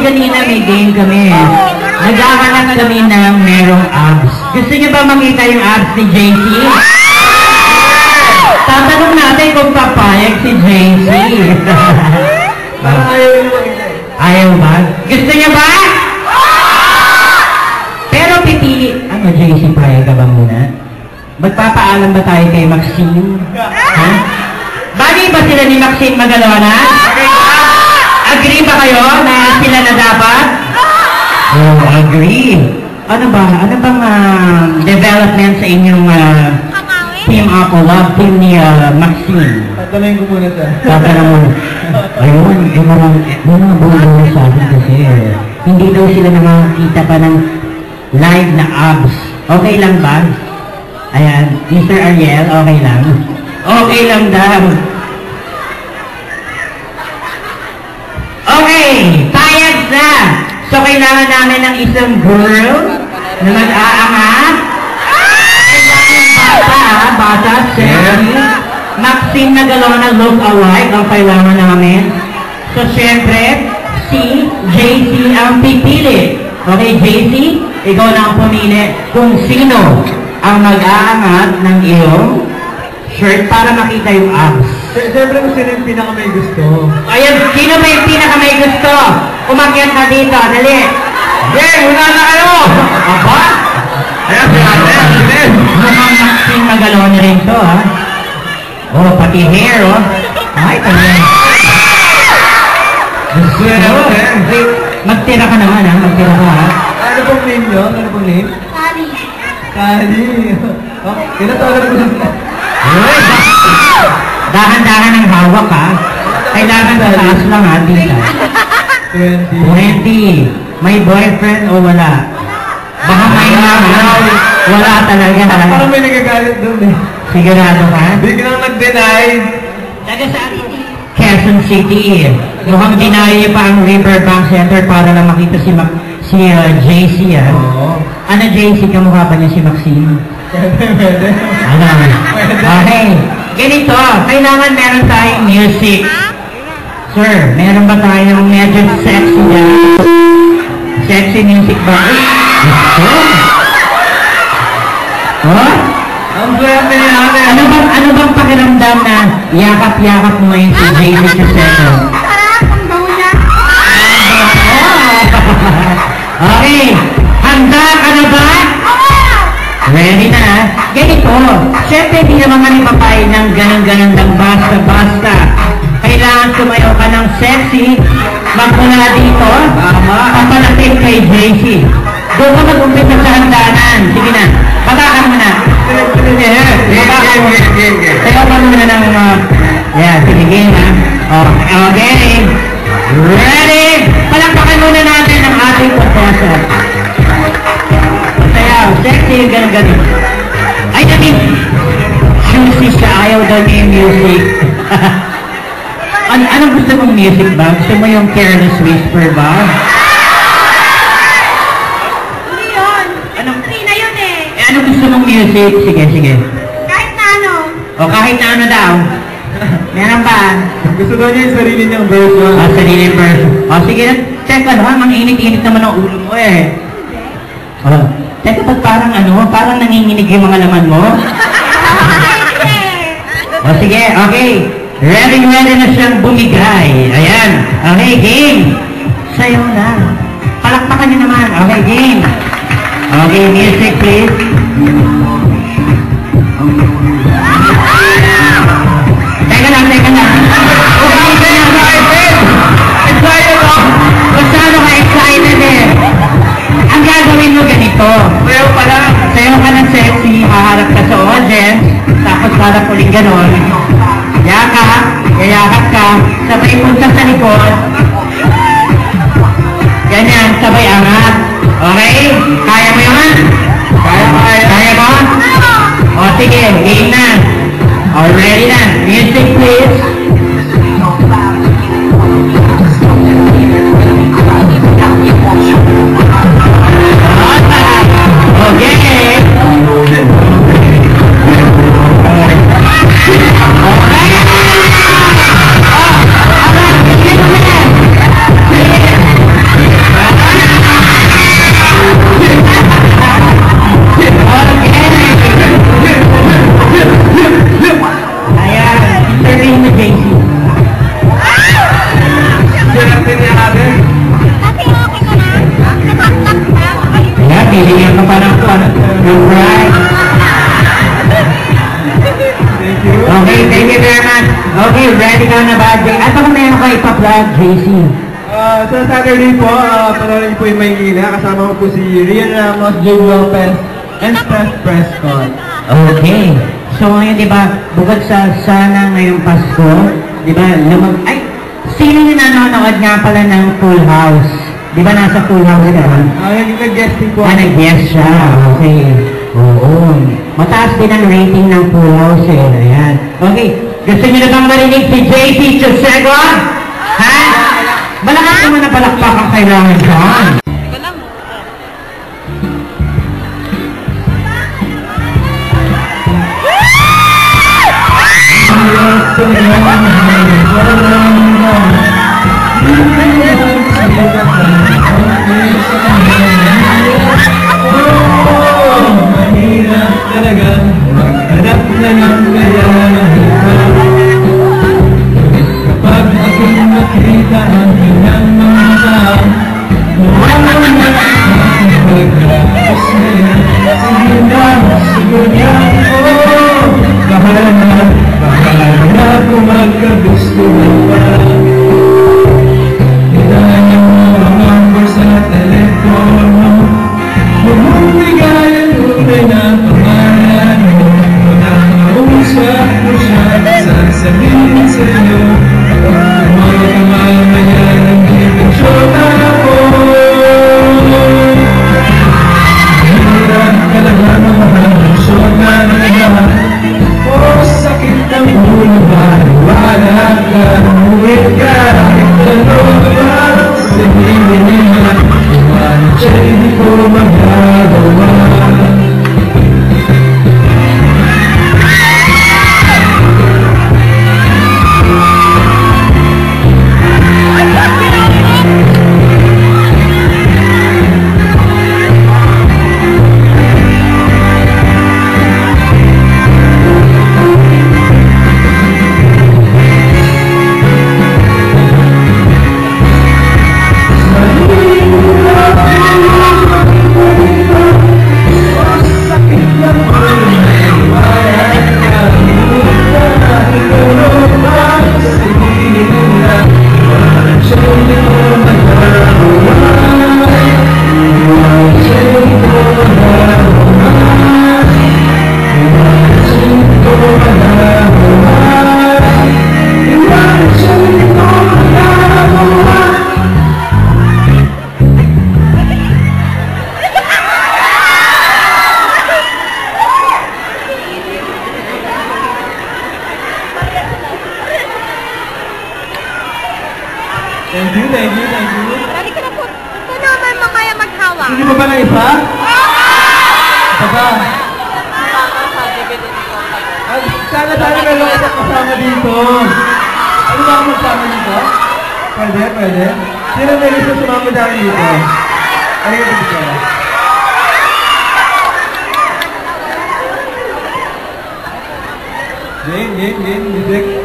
kanina may game kami. Naghahanap kami ng merong abs. Gusto niyo ba makita yung abs ni JC? Tatanong natin kung papayag si JC. Ayaw ba? Gusto niya ba? Pero pipili. Ano, JC, payag ka ba muna? Magpapaalam ba tayo kay Maxine? Ha? Bagay ba sila ni Maxine Magalona? Agree ba kayo na sila na dapat? Oh, agree. Ano ba? Ano bang development sa inyong Team Apple Love Team ni Maxine? Tatanungin ko muna ito. Tatanungin mo. Ayun, yung mga bulo sa akin kasi hindi daw sila nakakita pa ng live na abs. Okay lang ba? Ayan, Mr. Ariel, okay lang? Okay lang daw. Okay, payag na. So, kailangan namin ng isang girl na mag-aangat. Kailangan bata, sexy. Maxine Magalona look alike ang kailangan namin. So, syempre, si JC ang pipili. Okay, JC, ikaw na ang pumili kung sino ang mag-aangat ng iyong shirt para makita yung abs. Siyempre kung sino yung pinaka-may gusto. Ayan, sino ba yung pinaka-may gusto? Umakyat ka dito, dali. Then, wala na kayo! Aba? Ayan, ayan. Mukhang Maxine Magalona rin to, ha? Oh, pati hair, oh. Ay, talaga. Magtira ka naman, ha? Magtira ka, ha? Ano pong name nyo? Ano pong name? Kali. Kali. Oh, kinatawagan ko na sila. Dahan-dahan ang hawak, ha? Kailangan sa taas lang, ha? Dito. 20. May boyfriend o wala? Baka may wala talaga. Parang may nagagalit doon, eh. Sigurado ka? Biglang nag-deny. Taga saan? Quezon City. Mukhang dinayo niya pa ang Riverbank Center para lang makita si JC, ha? Oo. Ano, JC? Kamukha ba niya si Maxine? Pwede. Ano? Okay. Ganito, kailangan meron tayong music. Sir, meron ba tayong medyo sexy na? Sexy music ba? Oh? Ang swerte niya natin. Ano bang pakiramdam na yakap-yakap mo yung si JC Caseto? Sarap, ang baho niya. Okay, handa ka na ba? Ready na? Ganito, syempre di naman kami papay ng ganang-ganang lang basta-basta. Kailangan tumayo ka ng sexy, magmula dito, papalapit kay JC. Doon ka mag-umpisa sa handanan. Sige na, patakan mo na. Patakan mo. Tayo ka muna ng yeah, sige, game ha. Okay. Ready? Palakpakan muna natin ang ating contestant. Sayaw, sexy yung ganun-ganun. Ay, namin, juicy siya, ayaw daw niya yung music. Anong gusto mong music ba? Gusto mo yung Careless Whisper ba? Hindi yun. Anong? Hindi na yun eh. Anong gusto mong music? Sige, sige. Kahit na ano. O kahit na ano daw. Meron ba? Gusto daw niya yung sarili niyang version. Sarili version. O sige, check ka naman, mang init-init naman ang ulo mo eh. Teka, ba't parang nanginginig yung mga laman mo? O sige, okay. Ready na siyang bumigay. Ayan. Okay, game. Sayo na. Palakpakan niyo naman. Okay, game. Okay, music please. Teka lang. Okay, excited ako. Masyado ka excited eh. Ang gagawin mo ganito. Sayo ka lang. Sayo ka ng sexy. Haharap ka sa audience. Tapos harap ulit ganon. Yayakap ka, sabay punta sa likod. Ganyan, sabay angat. Okay? Kaya mo yun? Kaya mo? O sige, game na. O ready na. Music please. Okay. Alright. Thank you. Okay, thank you very much. Okay, ready ka na ba, Jay? At baka meron ka ipa-plug, JC? Sa Saturday po, panoorin po yung Maynila. Kasama ko po si Rian Ramos, Jay Lopez, and Steph Prescott. Okay. So ngayon, di ba, bukod sa sana ngayong Pasko, di ba, sino yung nanonood nga pala ng Full House? Di ba nasa Full House ka? Nag-guesting po. Nag-guest siya. Okay. Oo. Mataas din ang rating ng Full House eh. Ayan. Okay. Gusto niyo na bang marinig si JP Chusego? Ha? Malakas naman na palakpak ang kailangan dyan. Mahirap talaga maghanap na ng kapag aking makita ang kanyang mga tao, mawala na pagkatapos na yan. Sige na, siguro yan, bahala na kung magkagusto na pa. Hinahanap mo ang number sa telepono, bumibigay ang tunay na pangalan mo. Nakausap mo siya, sasabihin sa'yo, mga kamamayan ang ibigsyot ako. Hirap ka lang ang mahalisyon na naman, o sakit ng ulo ba, wala ka, uwit ka, ito ba, sabihin nila, iwan siya hindi ko magagawa. Thank you. Dali ka na po. Ito naman mo kaya maghawa. Hindi mo ba na isa? Isa pa? Sana meron ka kasama dito. Ano ba ako magsama dito? Pwede. Sino may gusto sumama dahil dito? Ano yung dito? Jane, music.